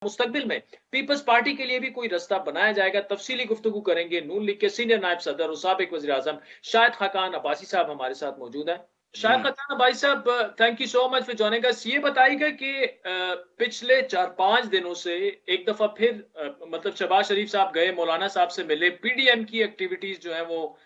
मुस्तकबिल में peoples party के लिए भी कोई रास्ता बनाया जाएगा। तफसीली गुफ्तगू करेंगे। नून लीग के सीनियर नायब सदर और साबिक वज़ीर आज़म शाहिद खाकान अब्बासी साहब हमारे साथ मौजूद हैं। शाहिद खाकान अब्बासी साहब, thank you so much for joining us. ये बताइएगा कि पिछले 4-5 दिनों से एक दफा फिर मतलब शहबाज शरीफ साहब गए, मौलाना साहब से मिले, पीडीएम की एक्टिविटीज जो है वो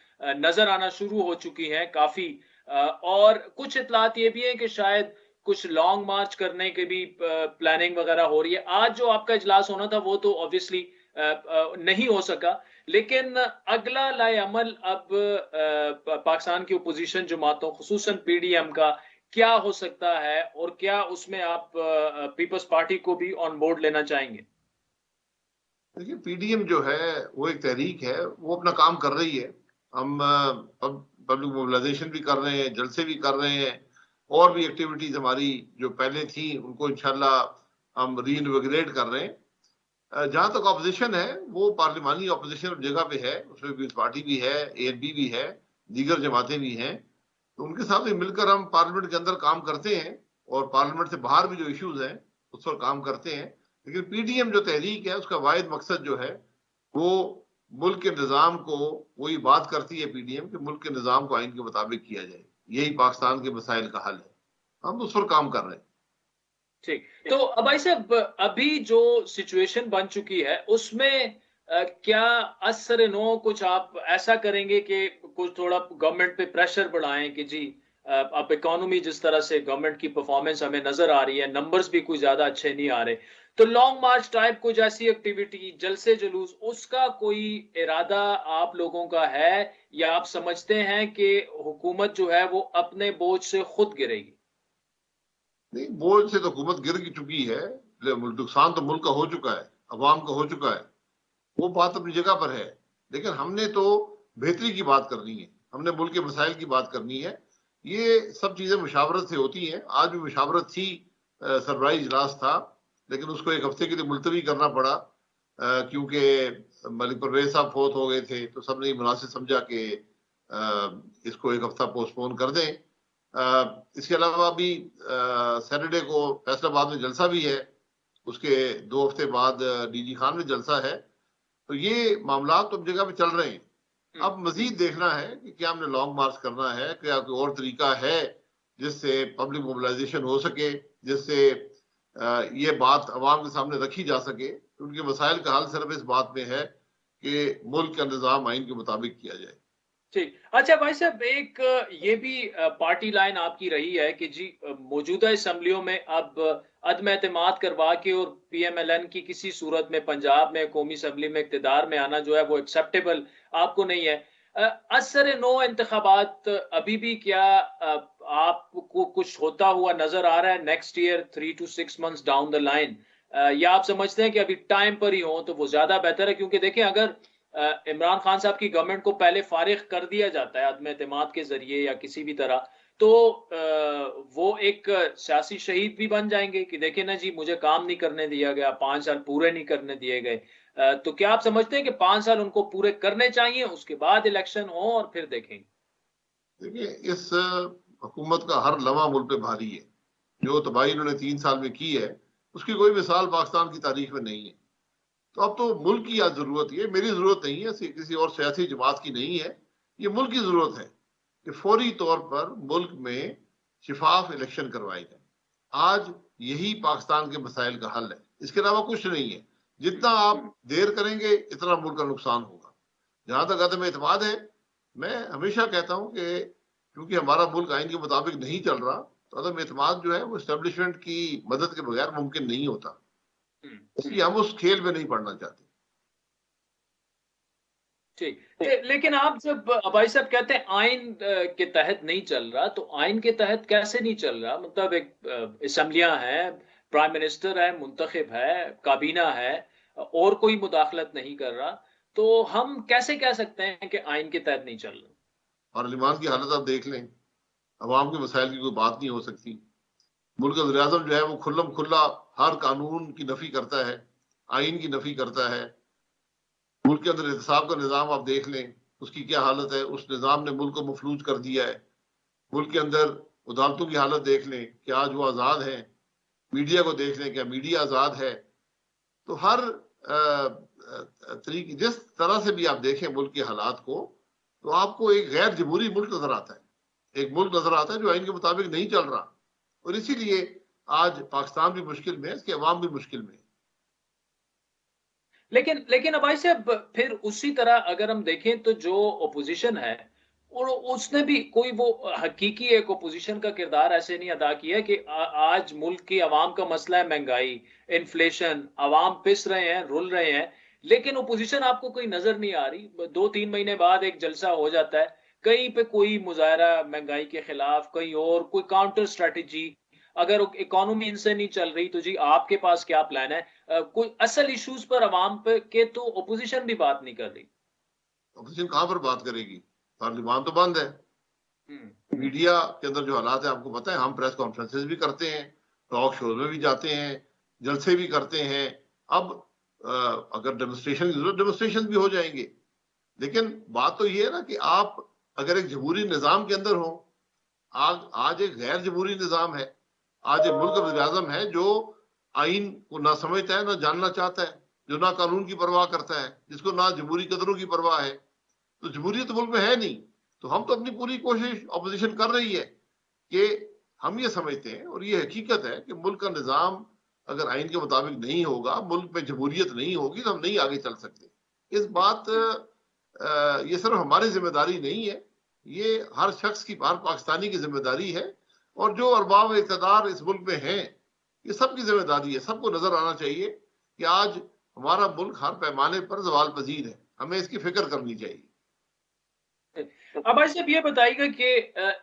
नजर आना शुरू हो चुकी हैं काफी, और कुछ इतलात ये भी है कि शायद कुछ लॉन्ग मार्च करने की भी प्लानिंग वगैरह हो रही है। आज जो आपका इजलास होना था वो तो ऑब्वियसली नहीं हो सका, लेकिन अगला लाए अमल अब पाकिस्तान की ओपोजिशन जमातों खुसूसन पीडीएम का क्या हो सकता है, और क्या उसमें आप पीपल्स पार्टी को भी ऑन बोर्ड लेना चाहेंगे? देखिए, पीडीएम जो है वो एक तहरीक है, वो अपना काम कर रही है। हम पब्लिक मोबिलाइजेशन भी कर रहे हैं, जलसे भी कर रहे हैं, और भी एक्टिविटीज हमारी जो पहले थी उनको इंशाल्लाह हम रीइनविगरेट कर रहे हैं। जहां तक अपोजिशन है, वो पार्लिमानी अपोजिशन जगह पे है, उसमें पीपल्स पार्टी भी है, एएनपी भी है, दीगर जमातें भी हैं, तो उनके साथ मिलकर हम पार्लियामेंट के अंदर काम करते हैं और पार्लियामेंट से बाहर भी जो इश्यूज हैं उस पर काम करते हैं। लेकिन पीडीएम जो तहरीक है उसका वाहिद मकसद जो है वो मुल्क के निज़ाम को, वही बात करती है पीडीएम कि मुल्क के निज़ाम को आइन के मुताबिक किया जाए, यही पाकिस्तान के मसाइल का हल है, हम उस पर काम कर रहे हैं। ठीक, तो अबाई साहब, अभी जो सिचुएशन बन चुकी है उसमें क्या असर नो कुछ आप ऐसा करेंगे कि कुछ थोड़ा गवर्नमेंट पे प्रेशर बढ़ाएं कि जी अब इकोनॉमी जिस तरह से गवर्नमेंट की परफॉर्मेंस हमें नजर आ रही है, नंबर्स भी कोई ज्यादा अच्छे नहीं आ रहे, तो लॉन्ग मार्च टाइप कुछ ऐसी एक्टिविटी, जलसे जुलूस, उसका कोई इरादा आप लोगों का है, या आप समझते हैं कि हुकूमत जो है वो अपने बोझ से खुद गिरेगी? नहीं, बोझ से तो हुकूमत गिर चुकी है, नुकसान तो मुल्क का हो चुका है, अवाम का हो चुका है, वो बात अपनी जगह पर है। लेकिन हमने तो बेहतरी की बात करनी है, हमने मुल्क के मसाइल की बात करनी है। ये सब चीजें मुशावरत से होती हैं। आज भी मुशावरत थी, सरबराही इजलास था, लेकिन उसको एक हफ्ते के लिए मुलतवी करना पड़ा, क्योंकि मलिक परवेज साहब फोत हो गए थे, तो सबने मुनासिब समझा कि इसको एक हफ्ता पोस्टपोन कर दें। इसके अलावा भी सैटरडे को फैसलाबाद में जलसा भी है, उसके 2 हफ्ते बाद डीजी खान में जलसा है, तो ये मामला तो जगह पे चल रहे हैं। अब मजीद देखना है कि क्या हमने लॉन्ग मार्च करना है, क्या कोई और तरीका है जिससे पब्लिक मोबिलाइजेशन हो सके, जिससे ये बात अवाम के सामने रखी जा सके। उनके मसाइल का हल सिर्फ इस बात में है कि मुल्क का निज़ाम आइन के मुताबिक किया जाए। ठीक, अच्छा भाई साहब, एक ये भी पार्टी लाइन आपकी रही है कि जी मौजूदा असम्बलियों में अब अदम एतमाद करवा के और पीएमएलएन की किसी सूरत में पंजाब में कौमी असम्बली में इक़्तिदार में आना जो है वो एक्सेप्टेबल आपको नहीं है। असर नो इंतखाबात अभी भी क्या आपको कुछ होता हुआ नजर आ रहा है next year 3 to 6 months down the line, या आप समझते हैं कि अभी टाइम पर ही हो तो वो ज्यादा बेहतर है? क्योंकि देखें, अगर इमरान खान साहब की गवर्नमेंट को पहले फारिग कर दिया जाता है अदम एतमाद के जरिए या किसी भी तरह, तो वो एक सियासी शहीद भी बन जाएंगे कि देखें ना जी, मुझे काम नहीं करने दिया गया, 5 साल पूरे नहीं करने दिए गए। तो क्या आप समझते हैं कि 5 साल उनको पूरे करने चाहिए, उसके बाद इलेक्शन हो और फिर देखेंगे? देखिए, इस हुकूमत का हर लम्हा मुल्क पे भारी है। जो तबाही इन्होंने 3 साल में की है उसकी कोई मिसाल पाकिस्तान की तारीख में नहीं है। तो अब तो मुल्क की आज जरूरत है, मेरी जरूरत नहीं है, किसी और सियासी जमात की नहीं है, ये मुल्क की जरूरत है कि फौरी तौर पर मुल्क में शिफाफ इलेक्शन करवाए जाए। आज यही पाकिस्तान के मसाइल का हल है, इसके अलावा कुछ नहीं है। जितना आप देर करेंगे इतना मुल्क का नुकसान होगा। जहां तक अदम एतमाद है, मैं हमेशा कहता हूं कि क्योंकि हमारा मुल्क आइन के मुताबिक नहीं चल रहा, तो अदम एतमाद जो है वो एस्टेब्लिशमेंट की मदद के बगैर मुमकिन नहीं होता, इसलिए हम उस खेल में नहीं पड़ना चाहते। ठीक, लेकिन आप जब भाई साहब कहते हैं आइन के तहत नहीं चल रहा, तो आइन के तहत कैसे नहीं चल रहा? मतलब एक असम्बलियां हैं, प्राइम मिनिस्टर है, मुंतखब है, काबीना है, और कोई मुदाखलत नहीं कर रहा, तो हम कैसे कह सकते हैं कि आइन के तहत नहीं चल रहा? पार्लियामान की हालत आप देख लें, अवाम के मसाइल की कोई बात नहीं हो सकती। मुल्क का वज़ीर-ए-आज़म जो है वो खुल्लम खुल्ला हर कानून की नफी करता है, आइन की नफी करता है। मुल्क के अंदर एहतसाब का निज़ाम आप देख लें, उसकी क्या हालत है, उस निज़ाम ने मुल्क को मफलूज कर दिया है। मुल्क के अंदर अदालतों की हालत देख लें, क्या आज वो आज़ाद है? मीडिया को देख लें, क्या मीडिया आज़ाद है? تو ہر طریقے جس طرح سے بھی آپ دیکھیں ملک کے حالات کو تو آپ کو ایک غیر جمہوری ملک نظر آتا ہے، ایک ملک نظر آتا ہے جو آئین کے مطابق نہیں چل رہا، اور اسی لیے آج پاکستان بھی مشکل میں ہے، اس کے عوام بھی مشکل میں ہے۔ لیکن ابائی صاحب پھر اسی طرح اگر ہم دیکھیں تو جو اپوزیشن ہے اور اس نے بھی کوئی وہ حقیقی ایک اپوزیشن کا کردار ایسے نہیں ادا کیا کہ آج ملک کی عوام کا مسئلہ ہے مہنگائی، انفلیشن، عوام پس رہے ہیں، رول رہے ہیں، لیکن اپوزیشن آپ کو کوئی نظر نہیں آ رہی۔ 2-3 مہینے بعد ایک جلسہ ہو جاتا ہے، کہیں پہ کوئی مظاہرہ مہنگائی کے خلاف، کہیں اور کوئی کاؤنٹر اسٹریٹجی، اگر اکانومی ان سے نہیں چل رہی تو جی آپ کے پاس کیا پلان ہے؟ کوئی اصل ایشوز پر عوام پہ کے تو اپوزیشن بھی بات نہیں کر رہی۔ اپوزیشن کہاں پر بات کرے گی؟ پارلیمان تو بند ہے، میڈیا کے اندر جو حالات ہیں آپ کو پتہ ہے، ہم پریس کانفرنسز بھی کرتے ہیں، ٹاک شوز میں بھی جاتے ہیں، جلسے بھی کرتے ہیں، اب اگر ڈیمونسٹریشن بھی ہو جائیں گے، لیکن بات تو یہ ہے نا کہ آپ اگر ایک جمہوری نظام کے اندر ہوں، آج ایک غیر جمہوری نظام ہے، آج ایک ملک وزیر اعظم ہے جو آئین کو نہ سمجھتا ہے، نہ جاننا چاہتا ہے، جو نہ قانون کی پرواہ کرتا ہے، جس کو نہ جمہوری قدروں کی پرواہ ہے، تو جمہوریت ملک میں ہے نہیں۔ تو ہم تو اپنی پوری کوشش اپوزیشن کر رہی ہے کہ ہم یہ سمجھتے ہیں اور یہ حقیقت ہے کہ ملک کا نظام اگر آئین کے مطابق نہیں ہوگا، ملک میں جمہوریت نہیں ہوگی تو ہم نہیں آگے چل سکتے۔ اس بات یہ صرف ہماری ذمہ داری نہیں ہے، یہ ہر شخص کی، ہر پاکستانی کی ذمہ داری ہے، اور جو ارباب اقتدار اس ملک میں ہیں یہ سب کی ذمہ داری ہے۔ سب کو نظر آنا چاہیے کہ آج ہمارا ملک ہر پیمانے پر زوال پذیر ہے، ہمیں اس کی فکر کرنی چاہیے۔ اب آج صاحب یہ بتائیے گا کہ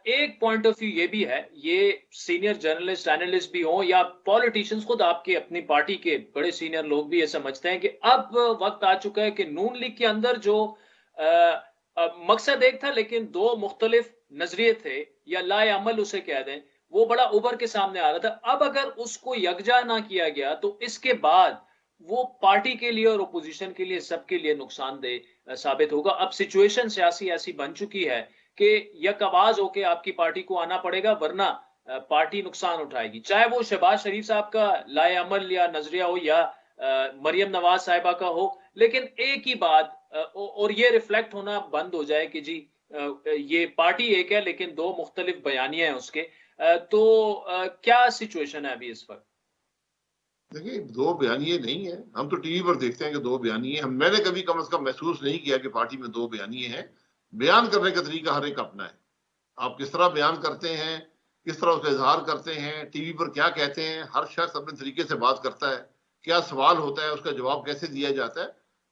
ایک پوائنٹ آف ویو یہ بھی ہے، یہ سینئر جرنلسٹ اینالسٹ بھی ہوں یا پولیٹیشنز، خود آپ کے اپنی پارٹی کے بڑے سینئر لوگ بھی یہ سمجھتے ہیں کہ اب وقت آ چکا ہے کہ نون لیگ کے اندر جو مقصد ایک تھا لیکن دو مختلف نظریے تھے یا لائے عمل اسے کہہ دیں، وہ بڑا ابھر کے سامنے آ رہا تھا۔ اب اگر اس کو یکجا نہ کیا گیا تو اس کے بعد وہ پارٹی کے لیے اور اپوزیشن کے لیے سب کے لیے نقصان دہ ثابت ہوگا۔ اب سچویشن سیاسی ایسی بن چکی ہے کہ یک آواز ہو کے آپ کی پارٹی کو آنا پڑے گا، ورنہ پارٹی نقصان اٹھائے گی، چاہے وہ شہباز شریف صاحب کا لائے عمل یا نظریہ ہو یا مریم نواز صاحبہ کا ہو، لیکن ایک ہی بات اور یہ ریفلیکٹ ہونا بند ہو جائے کہ جی یہ پارٹی ایک ہے لیکن دو مختلف بیانیے ہیں اس کے۔ تو کیا سچویشن ہے ابھی اس وقت؟ دیکھیں، دو بیانیے نہیں ہیں، ہم تو ٹی وی پر دیکھتے ہیں کہ دو بیانیے ہیں، میں نے کبھی کم از کم محسوس نہیں کیا کہ پارٹی میں دو بیانیے ہیں۔ بیان کرنے کا طریقہ ہر ایک اپنا ہے، آپ کس طرح بیان کرتے ہیں، کس طرح اس کا اظہار کرتے ہیں، ٹی وی پر کیا کہتے ہیں، ہر شخص اپنے طریقے سے بات کرتا ہے، کیا سوال ہوتا ہے اس کا جواب کیسے دیا جاتا ہے۔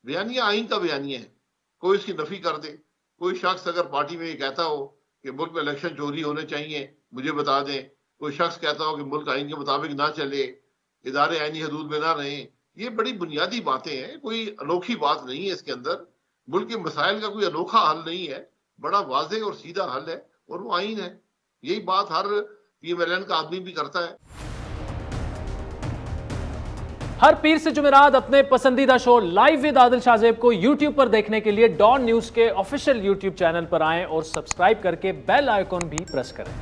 بیانیہ آئین کا بیانیہ ہے، کوئی اس کی نفی کر دے۔ کوئی شخص اگر پارٹی میں یہ کہتا ہو کہ ملک میں الیکشن چوری ہونے چاہیے، مجھے بتا دیں۔ کوئی شخص کہتا ہو کہ ملک آئین کے مطابق نہ چلے، ادارے آئینی حدود میں نہ رہیں، یہ بڑی بنیادی باتیں ہیں، کوئی انوکھی بات نہیں ہے اس کے اندر۔ ملک کے مسائل کا کوئی انوکھا حل نہیں ہے، بڑا واضح اور سیدھا حل ہے، اور وہ آئین ہے۔ یہی بات ہر پی ایم ایل این کا آدمی بھی کرتا ہے۔ ہر پیر سے جمعرات اپنے پسندیدہ شو لائیو ود عادل شاہ زیب کو یوٹیوب پر دیکھنے کے لیے ڈان نیوز کے آفیشیل یوٹیوب چینل پر آئیں اور سبسکرائب کر کے بیل آئیکن بھی پریس کریں۔